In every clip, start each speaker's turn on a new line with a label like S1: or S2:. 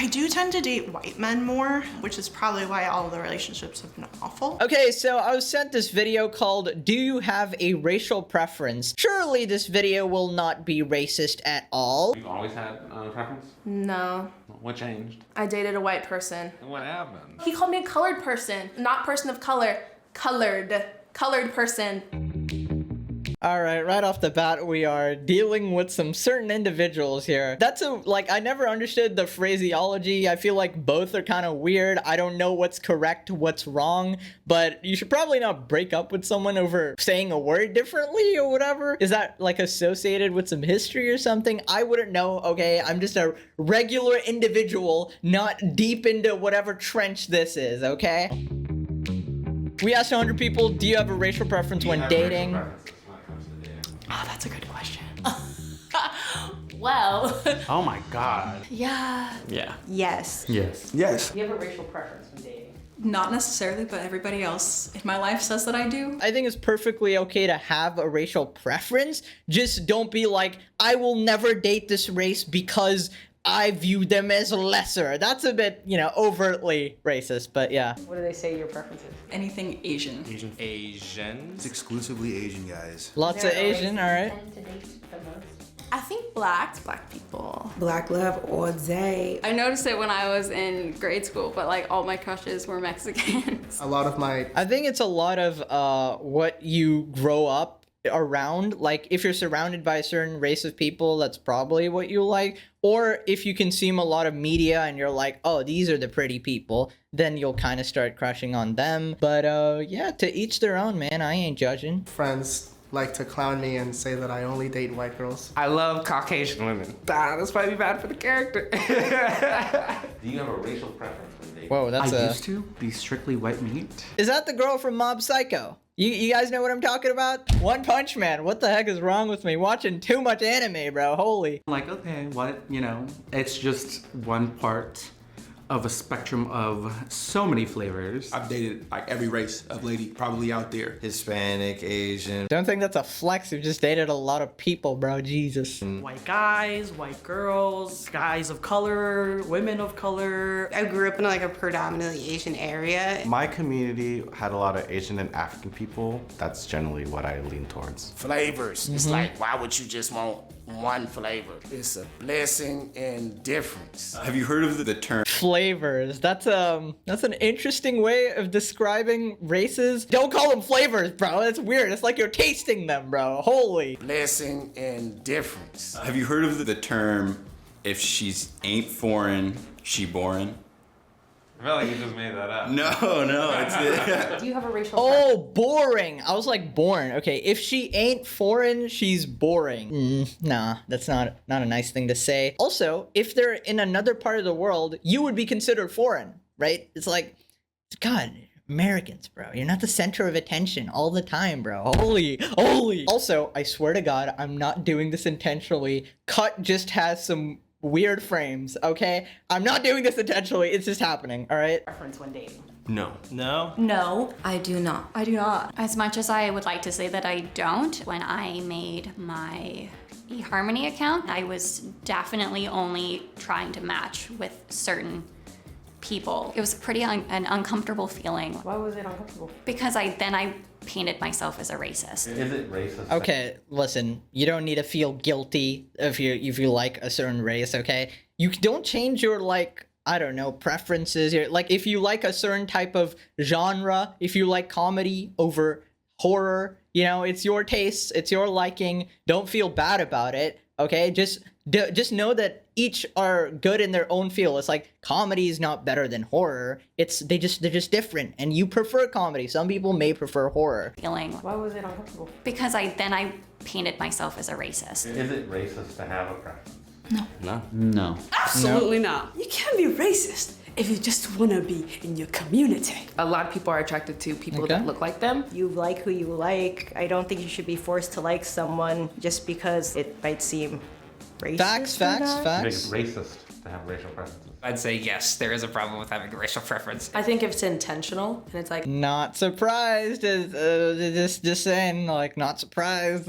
S1: I do tend to date white men more, which is probably why all the relationships have been awful.
S2: Okay, so I was sent this video called, Do You Have a Racial Preference? Surely this video will not be racist at all.
S3: You've always had a preference?
S4: No.
S3: What changed?
S4: I dated a white person.
S3: And what happened?
S4: He called me a colored person, not person of color. Colored person.
S2: Alright, right off the bat, we are dealing with some certain individuals here. I never understood the phraseology. I feel like both are kind of weird. I don't know what's correct, what's wrong, but you should probably not break up with someone over saying a word differently or whatever. Is that like associated with some history or something? I wouldn't know, okay? I'm just a regular individual, not deep into whatever trench this is, okay? We asked 100 people, do you have a racial preference when dating?
S1: Oh, that's a good question.
S4: Well.
S3: Oh my god.
S4: Yeah.
S3: Yeah.
S1: Yes.
S3: Yes.
S5: Yes.
S2: Do you have a racial preference when dating?
S1: Not necessarily, but everybody else in my life says that I do.
S2: I think it's perfectly okay to have a racial preference. Just don't be like, I will never date this race because I view them as lesser. That's a bit, overtly racist, but yeah. What do they say your preference is?
S1: Anything Asian.
S6: Asians?
S5: It's exclusively Asian guys.
S2: Lots of Asian, alright.
S4: I think black people.
S7: Black love all day.
S8: I noticed it when I was in grade school, but like all my crushes were Mexicans.
S5: A lot of my
S2: I think it's a lot of what you grow up around. Like, if you're surrounded by a certain race of people, that's probably what you like. Or if you consume a lot of media and you're like, oh, these are the pretty people, then you'll kind of start crushing on them. But yeah, to each their own, man. I ain't judging.
S5: friends like to clown me and say that I only date white girls.
S3: I love Caucasian women. That's probably bad for the character. Do you have a racial preference when dating?
S2: Whoa, that's
S6: I used to be strictly white meat.
S2: Is that the girl from Mob Psycho? You guys know what I'm talking about? One Punch Man. What the heck is wrong with me? Watching too much anime, bro. Holy.
S6: Like, okay, what, it's just one part of a spectrum of so many flavors.
S9: I've dated like every race of lady probably out there.
S10: Hispanic, Asian.
S2: Don't think that's a flex. You've just dated a lot of people, bro. Jesus.
S1: White guys, white girls, guys of color, women of color.
S11: I grew up in like a predominantly Asian area.
S12: My community had a lot of Asian and African people. That's generally what I lean towards.
S13: Flavors. It's like, why would you just want one flavor? It's a blessing in difference.
S10: Have you heard of the term
S2: flavors? That's an interesting way of describing races. Don't call them flavors, bro. That's weird. It's like you're tasting them, bro. Holy.
S13: Blessing in difference.
S10: Have you heard of the term, if she's ain't foreign, she boring?
S3: I feel like you just made that up.
S10: No, it's it.
S2: Do you have a racial preference? Boring. I was like, born. Okay, if she ain't foreign, she's boring. Nah, that's not a nice thing to say. Also, if they're in another part of the world, you would be considered foreign, right? It's like, God, Americans, bro. You're not the center of attention all the time, bro. Holy. Also, I swear to God, I'm not doing this intentionally. Cut just has some weird frames, okay? I'm not doing this intentionally. It's just happening, all right?
S1: Preference when dating.
S9: No.
S4: No.
S8: I do not. As much as I would like to say that I don't, when I made my eHarmony account, I was definitely only trying to match with certain people. It was pretty an uncomfortable feeling.
S2: Why was it uncomfortable?
S8: Because I painted myself as a racist.
S3: Is it racist?
S2: Okay, listen, you don't need to feel guilty if you like a certain race, okay? You don't change your, like, I don't know, preferences. Like, if you like a certain type of genre, if you like comedy over horror, it's your taste, it's your liking. Don't feel bad about it, okay? Just know that each are good in their own field. It's like comedy is not better than horror. They're just different, and you prefer comedy. Some people may prefer horror.
S8: Feeling.
S2: Why was it uncomfortable?
S8: Because I painted myself as a racist.
S3: Is it racist to have a preference?
S6: No.
S7: Absolutely not. You can't be racist if you just want to be in your community.
S4: A lot of people are attracted to people that look like them.
S11: You like who you like. I don't think you should be forced to like someone just because it might seem racist.
S2: Facts.
S3: I think it's racist to have racial preferences.
S14: I'd say yes, there is a problem with having a racial preference.
S4: I think if it's intentional and it's like,
S2: Not surprised. Just saying, like, not surprised.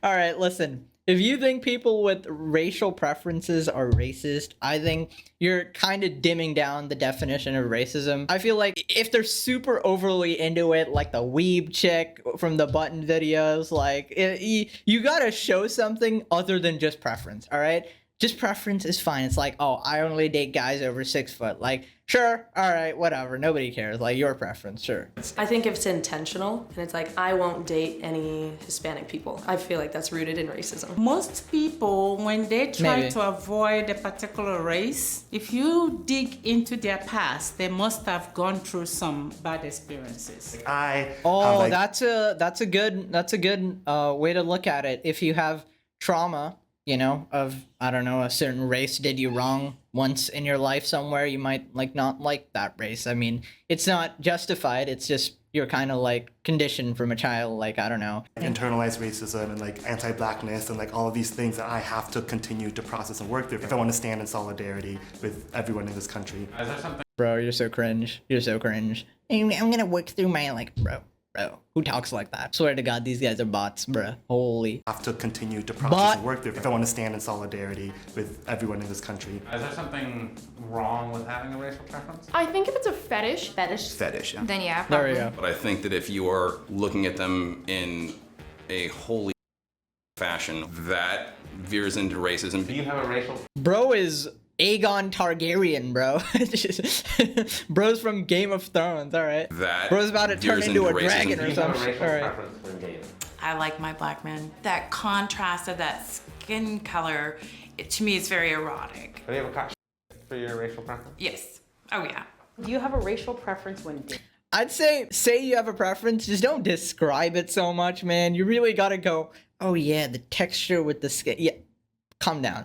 S2: All right, listen. If you think people with racial preferences are racist, I think you're kind of dimming down the definition of racism. I feel like if they're super overly into it, like the weeb chick from the button videos, like you gotta show something other than just preference, all right? Just preference is fine. It's like, oh, I only date guys over 6 foot. Like, sure, all right, whatever. Nobody cares. Like, your preference, sure.
S15: I think if it's intentional and it's like, I won't date any Hispanic people, I feel like that's rooted in racism.
S16: Most people, when they try
S2: Maybe.
S16: to avoid a particular race, if you dig into their past, they must have gone through some bad experiences.
S2: Oh, that's a good way to look at it. If you have trauma, you know, of, I don't know, a certain race did you wrong once in your life somewhere, you might like not like that race. I mean, it's not justified. It's just you're kind of like conditioned from a child, like, I don't know.
S5: Internalized racism and like anti-blackness and like all of these things that I have to continue to process and work through if I want to stand in solidarity with everyone in this country.
S3: Is there something?
S2: Bro, you're so cringe. You're so cringe. I'm gonna work through my, like, bro, who talks like that? Swear to God, these guys are bots, bro. Holy.
S5: I have to continue to process and work through if I want to stand in solidarity with everyone in this country.
S3: Is there something wrong with having a racial preference?
S4: I think if it's a fetish,
S10: Fetish, yeah.
S4: then yeah,
S2: There we
S4: probably.
S2: go.
S10: But I think that if you are looking at them in a holy fashion, that veers into racism.
S3: Do you have a racial?
S2: Bro is Aegon Targaryen, bro. Bro's from Game of Thrones, all right.
S10: That
S2: Bro's about to turn
S10: veers
S2: into a
S10: into racism.
S2: dragon
S3: Do
S2: or
S3: you have a
S2: something.
S3: racial
S2: All right.
S3: preference when dating?
S17: I like my black men. That contrast of that skin color, to me, is very erotic.
S3: Do you have a cock for your racial preference?
S17: Yes. Oh, yeah.
S11: Do you have a racial preference when dating?
S2: I'd say you have a preference, just don't describe it so much, man. You really gotta go, oh yeah, the texture with the skin. Yeah, calm down.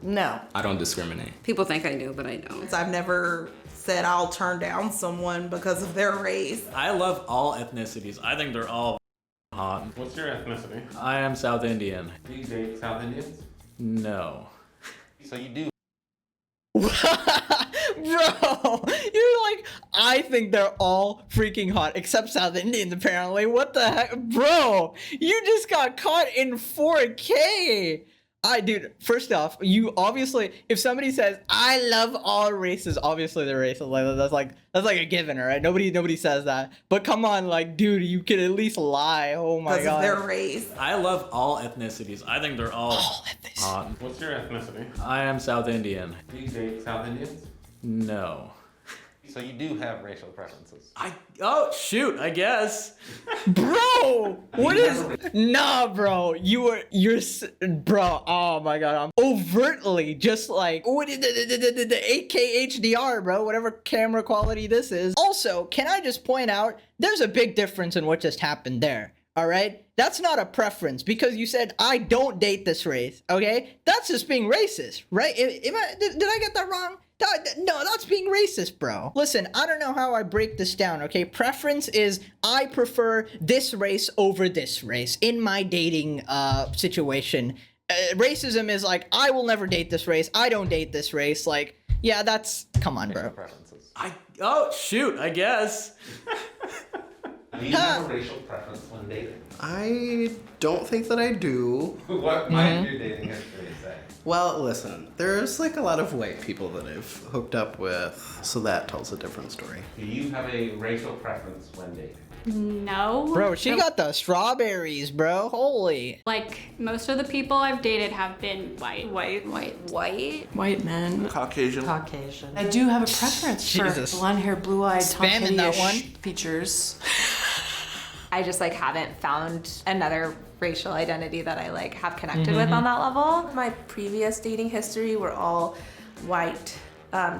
S18: No.
S10: I don't discriminate.
S18: People think I do, but I don't.
S19: I've never said I'll turn down someone because of their race.
S20: I love all ethnicities. I think they're all hot.
S3: What's your ethnicity?
S20: I am South Indian.
S3: Do you date South Indians?
S20: No.
S3: So you do.
S2: Bro, you're like, I think they're all freaking hot, except South Indians, apparently. What the heck? Bro, you just got caught in 4K. Dude, first off, you obviously, if somebody says, I love all races, obviously they're racist. Like, that's like a given, all right? Nobody says that. But come on, like, dude, you could at least lie. Oh my God.
S19: Their race.
S20: I love all ethnicities. I think they're all hot.
S3: What's your ethnicity?
S20: I am South Indian.
S3: Do you date South Indians?
S20: No.
S3: So you do have racial preferences.
S20: Oh, shoot, I guess.
S2: Bro, what is? Nah, bro, bro. Oh my God, I'm overtly just like what is the 8K HDR, bro. Whatever camera quality this is. Also, can I just point out there's a big difference in what just happened there. All right, that's not a preference because you said I don't date this race. Okay, that's just being racist, right? Did I get that wrong? No, that's being racist, bro. Listen, I don't know how I break this down, okay? Preference is I prefer this race over this race in my dating situation. Racism is like, I will never date this race. I don't date this race. Like, yeah, that's, come on, bro.
S20: Oh, shoot, I guess.
S3: Do you have a racial preference when dating?
S21: I don't think that I do.
S3: What might your dating history say?
S21: Well, listen, there's like a lot of white people that I've hooked up with, so that tells a different story.
S3: Do you have a racial preference when dating?
S8: No.
S2: Bro, she got the strawberries, bro. Holy.
S8: Like, most of the people I've dated have been white.
S15: White men.
S9: Caucasian.
S15: I do have a preference
S2: Jesus.
S15: for blonde hair, blue-eyed, Tom
S2: Spamming that
S15: Petty-ish
S2: one.
S15: features.
S22: I just like haven't found another racial identity that I like have connected with on that level.
S4: My previous dating history were all white,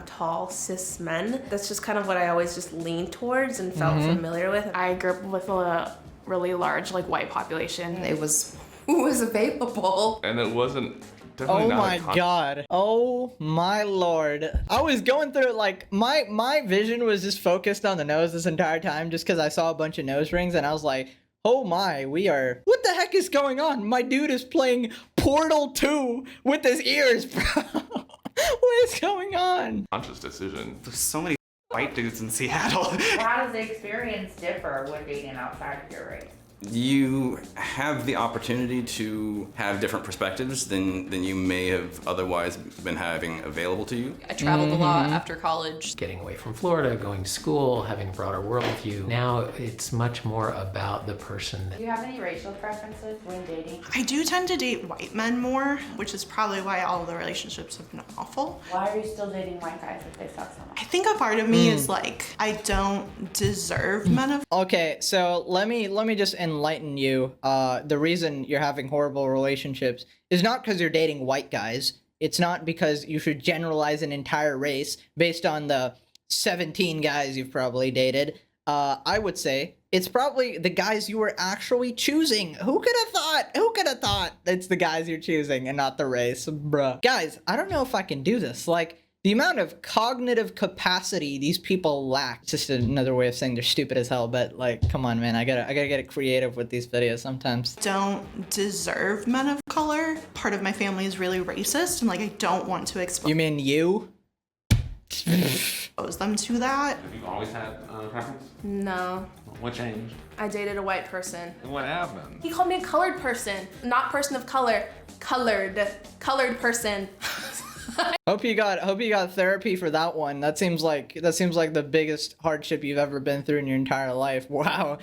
S4: tall, cis men. That's just kind of what I always just leaned towards and felt familiar with.
S23: I grew up with a really large white population.
S4: It was who was available.
S3: And it wasn't.
S2: Oh my God. Oh my Lord. I was going through it like my vision was just focused on the nose this entire time just because I saw a bunch of nose rings and I was like, oh my, what the heck is going on? My dude is playing Portal 2 with his ears, bro. What is going on?
S3: Conscious decision.
S6: There's so many white dudes in Seattle.
S11: How does the experience differ when dating outside of your race?
S10: you have the opportunity to have different perspectives than you may have otherwise been having available to you.
S1: I traveled a lot after college.
S12: Getting away from Florida, going to school, having a broader worldview. Now it's much more about the person.
S22: Do you have any racial preferences when dating?
S13: I do tend to date white men more, which is probably why all the relationships have been awful.
S22: Why are you still dating white guys if they suck so much?
S13: I think a part of me is like, I don't deserve men of
S2: Okay, so let me just enlighten you. The reason you're having horrible relationships is not because you're dating white guys. It's not because you should generalize an entire race based on the 17 guys you've probably dated. I would say it's probably the guys you were actually choosing. Who could have thought? Who could have thought it's the guys you're choosing and not the race, bruh? Guys, I don't know if I can do this. Like, the amount of cognitive capacity these people lack. It's just another way of saying they're stupid as hell, but like, come on, man. I gotta get creative with these videos sometimes.
S13: don't deserve men of color. Part of my family is really racist, and like, I don't want to expose
S2: You mean you?
S13: them to that.
S3: Have you always had a preference?
S4: No.
S3: What changed?
S4: I dated a white person.
S3: And what happened?
S4: He called me a colored person, not person of color. Colored person.
S2: Hope you got therapy for that one. That seems like the biggest hardship you've ever been through in your entire life. Wow.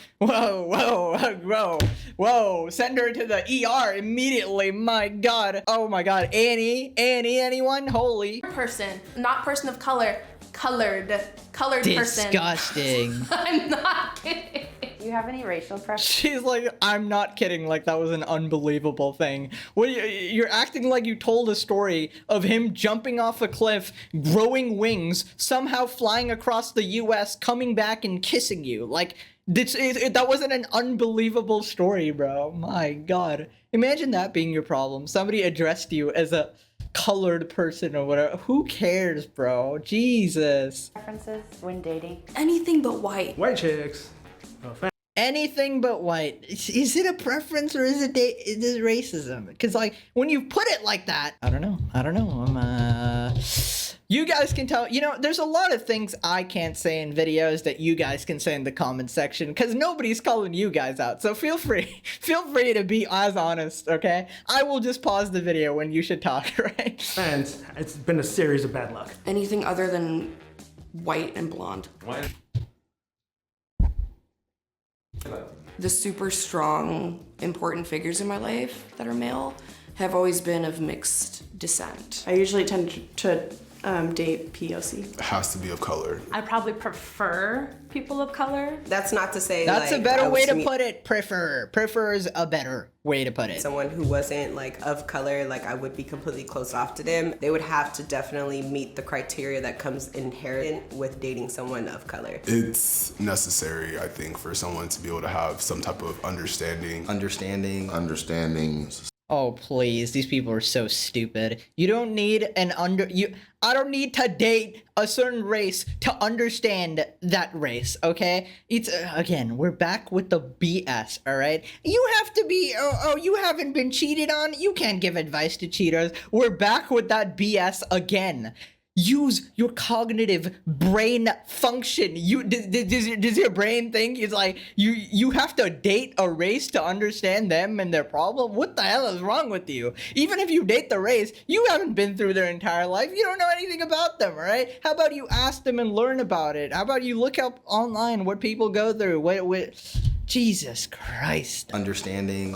S2: Whoa. Send her to the ER immediately. My God. Oh my God. Annie, anyone? Holy.
S4: Person, not person of color. Colored person.
S2: Disgusting.
S4: I'm not kidding.
S22: Do you have any racial preferences?
S2: She's like, I'm not kidding. Like, that was an unbelievable thing. What you're acting like you told a story of him jumping off a cliff, growing wings, somehow flying across the U.S., coming back and kissing you. Like, that wasn't an unbelievable story, bro. My God. Imagine that being your problem. Somebody addressed you as a colored person or whatever. Who cares, bro? Jesus.
S22: Preferences when dating?
S15: Anything but white.
S24: White chicks.
S2: Anything but white. Is it a preference or is it racism? Because like when you put it like that, I don't know. You guys can tell. You know, there's a lot of things I can't say in videos that you guys can say in the comment section because nobody's calling you guys out. So feel free to be as honest. Okay, I will just pause the video when you should talk. Right?
S24: And it's been a series of bad luck.
S15: Anything other than white and blonde.
S3: What?
S15: The super strong, important figures in my life that are male have always been of mixed descent.
S25: I usually tend to date POC.
S9: It has to be of color.
S23: I probably prefer people of color.
S26: That's not to say
S2: That's
S26: like,
S2: a better
S26: I
S2: way
S26: was
S2: to put it. Prefer is a better way to put it.
S26: Someone who wasn't like of color, like I would be completely closed off to them. They would have to definitely meet the criteria that comes inherent with dating someone of color.
S9: It's necessary, I think, for someone to be able to have some type of understanding.
S2: Oh please, these people are so stupid. You don't need I don't need to date a certain race to understand that race, okay? It's again, we're back with the BS, all right? You have to be you haven't been cheated on? You can't give advice to cheaters. We're back with that BS again. Use your cognitive brain function. Does your brain think it's like you have to date a race to understand them and their problem? What the hell is wrong with you? Even if you date the race, you haven't been through their entire life. You don't know anything about them, right? How about you ask them and learn about it? How about you look up online what people go through? What Jesus Christ.
S27: Understanding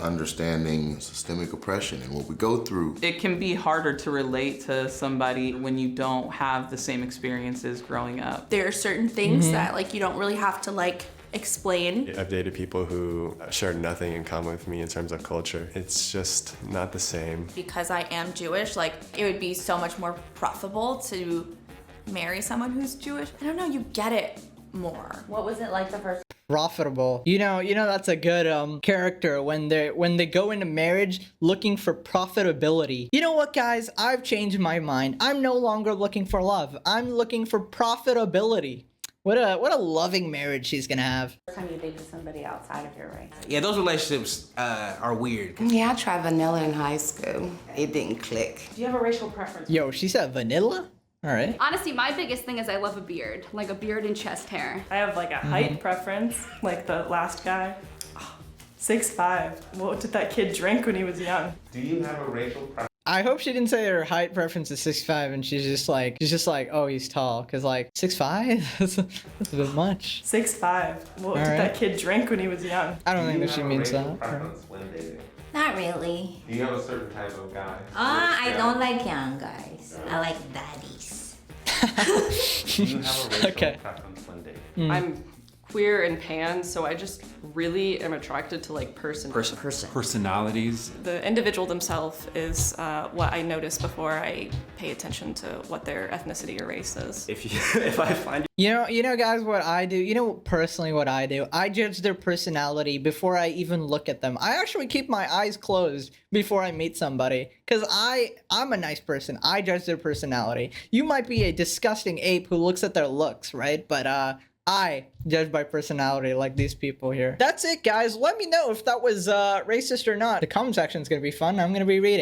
S27: systemic oppression and what we go through.
S6: It can be harder to relate to somebody when you don't have the same experiences growing up.
S4: There are certain things that like you don't really have to like explain.
S28: I've dated people who share nothing in common with me in terms of culture. It's just not the same.
S1: Because I am Jewish, like it would be so much more profitable to marry someone who's Jewish. I don't know, you get it more.
S22: What was it like the first?
S2: Profitable. You know that's a good character when they go into marriage looking for profitability. You know what, guys? I've changed my mind. I'm no longer looking for love. I'm looking for profitability. What a loving marriage she's gonna have.
S22: First time you dated somebody outside of your race?
S14: Yeah, those relationships are weird.
S26: Yeah, I tried vanilla in high school. It didn't click.
S22: Do you have a racial preference?
S2: Yo, she said vanilla? All right.
S8: Honestly, my biggest thing is I love a beard, like a beard and chest hair.
S25: I have like a height preference, like the last guy. 6'5". What did that kid drink when he was young?
S3: Do you have a racial preference?
S2: I hope she didn't say her height preference is 6'5", and she's just like, oh, he's tall, cause like 6'5", that's a bit much.
S25: 6'5". What did
S2: Alright.
S25: that kid drink when he was young?
S2: I don't think that she means that.
S3: Preference when dating?
S5: Not really.
S3: Do you have a certain type of guy?
S5: I don't like young guys. I like daddies.
S3: Do you have a racial
S2: Okay.
S3: preference when dating?
S7: I'm queer and pan, so I just really am attracted to like
S6: Personalities.
S7: The individual themselves is what I notice before I pay attention to what their ethnicity or race is.
S6: If I find
S2: You know, guys, what I do, personally what I do, I judge their personality before I even look at them. I actually keep my eyes closed before I meet somebody, because I'm a nice person. I judge their personality. You might be a disgusting ape who looks at their looks, right? But, I judge by personality like these people here. That's it, guys. Let me know if that was racist or not. The comment section is going to be fun. I'm going to be reading.